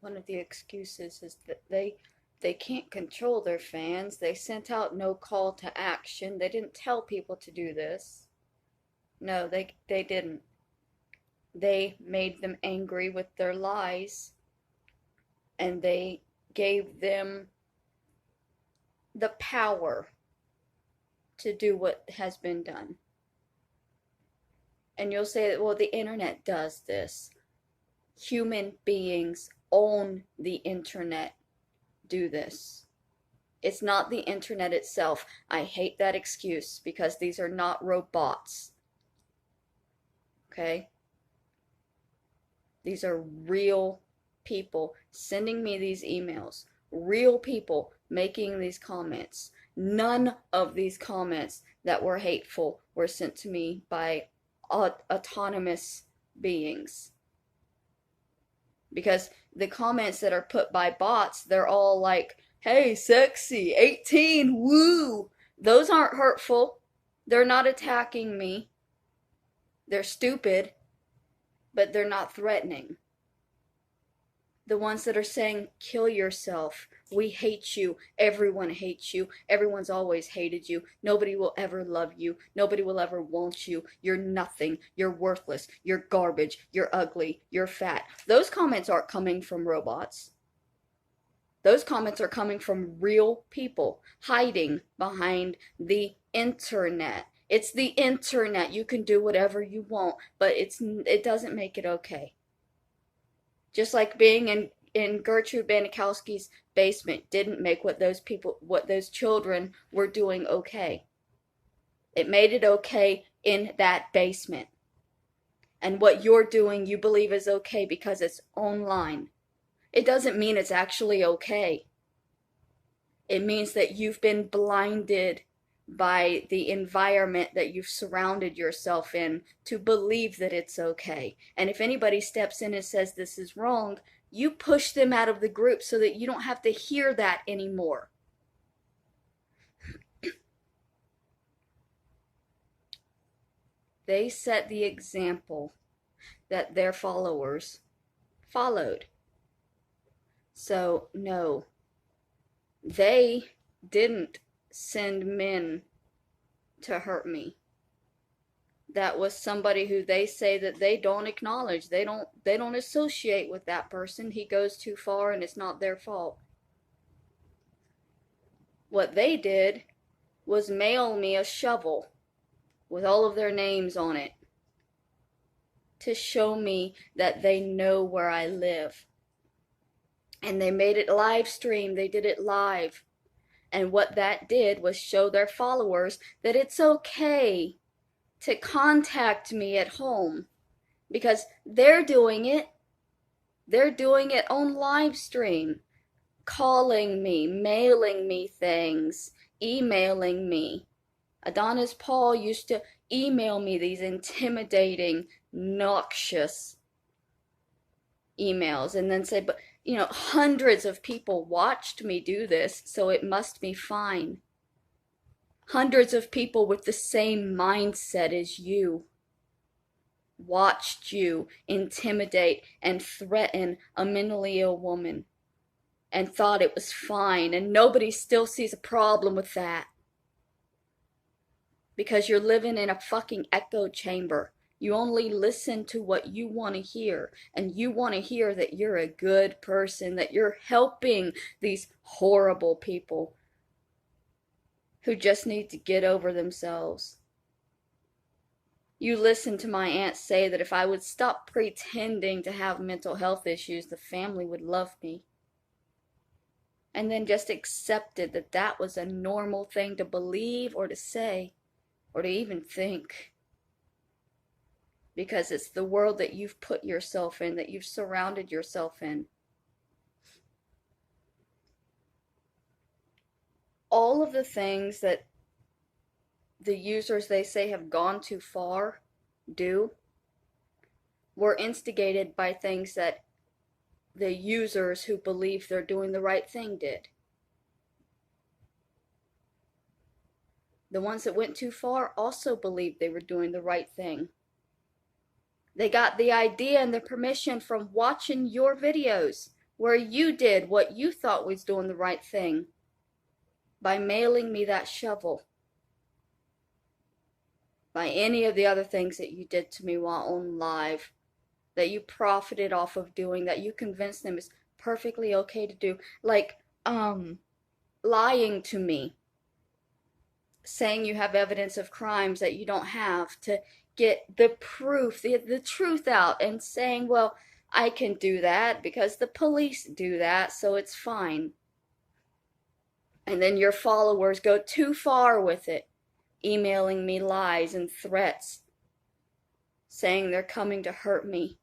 one of the excuses is that they can't control their fans. They sent out no call to action. They didn't tell people to do this. No, they didn't. They made them angry with their lies, and they gave them the power to do what has been done. And you'll say that, well, the internet does this. Human beings own the internet, do this. It's not the internet itself. I hate that excuse because these are not robots. Okay? These are real people sending me these emails. Real people making these comments. None of these comments that were hateful were sent to me by autonomous beings. Because the comments that are put by bots, they're all like, hey, sexy, 18, woo. Those aren't hurtful. They're not attacking me. They're stupid, but they're not threatening. The ones that are saying, kill yourself, we hate you, everyone hates you, everyone's always hated you, nobody will ever love you, nobody will ever want you, you're nothing, you're worthless, you're garbage, you're ugly, you're fat. Those comments aren't coming from robots. Those comments are coming from real people hiding behind the internet. It's the internet. You can do whatever you want, but it doesn't make it okay. Just like being in Gertrude Banikowski's basement didn't make what those children were doing okay. It made it okay in that basement. And what you're doing, you believe is okay because it's online. It doesn't mean it's actually okay. It means that you've been blinded by the environment that you've surrounded yourself in to believe that it's okay. And if anybody steps in and says this is wrong, you push them out of the group so that you don't have to hear that anymore. They set the example that their followers followed. So, no, they didn't send men to hurt me. That was somebody who they say that they don't acknowledge. They don't associate with that person. He goes too far and it's not their fault. What they did was mail me a shovel with all of their names on it to show me that they know where I live. And they made it live stream. They did it live. And what that did was show their followers that it's okay to contact me at home because they're doing it. They're doing it on live stream, calling me, mailing me things, emailing me. Adonis Paul used to email me these intimidating, noxious emails and then say, but hundreds of people watched me do this, so it must be fine. Hundreds of people with the same mindset as you watched you intimidate and threaten a mentally ill woman and thought it was fine, and nobody still sees a problem with that. Because you're living in a fucking echo chamber. You only listen to what you want to hear, and you want to hear that you're a good person, that you're helping these horrible people who just need to get over themselves. You listen to my aunt say that if I would stop pretending to have mental health issues, the family would love me. And then just accepted that that was a normal thing to believe or to say or to even think. Because it's the world that you've put yourself in, that you've surrounded yourself in. All of the things that the users they say have gone too far do were instigated by things that the users who believe they're doing the right thing did. The ones that went too far also believed they were doing the right thing. They got the idea and the permission from watching your videos, where you did what you thought was doing the right thing by mailing me that shovel, by any of the other things that you did to me while on live, that you profited off of doing, that you convinced them is perfectly okay to do. Like, lying to me, saying you have evidence of crimes that you don't have to get the proof, the truth out, and saying, well, I can do that because the police do that, so it's fine. And then your followers go too far with it, emailing me lies and threats, saying they're coming to hurt me.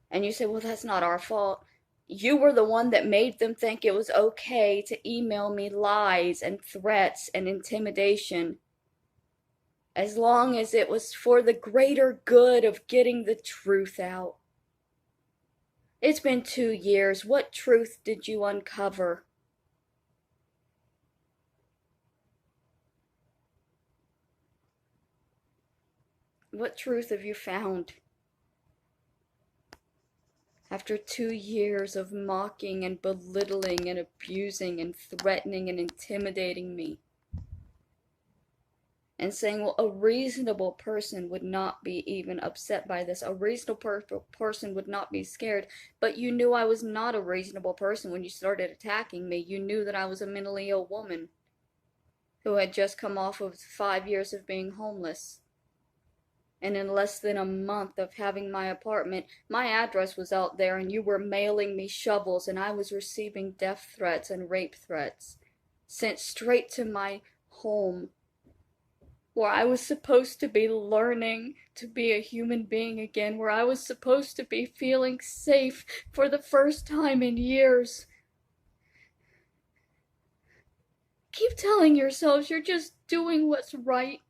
And you say, well, that's not our fault. You were the one that made them think it was okay to email me lies and threats and intimidation, as long as it was for the greater good of getting the truth out. It's been 2 years. What truth did you uncover? What truth have you found? After 2 years of mocking and belittling and abusing and threatening and intimidating me, and saying, well, a reasonable person would not be even upset by this. A reasonable person would not be scared. But you knew I was not a reasonable person when you started attacking me. You knew that I was a mentally ill woman who had just come off of 5 years of being homeless. And in less than a month of having my apartment, my address was out there, and you were mailing me shovels, and I was receiving death threats and rape threats sent straight to my home, where I was supposed to be learning to be a human being again, where I was supposed to be feeling safe for the first time in years. Keep telling yourselves you're just doing what's right.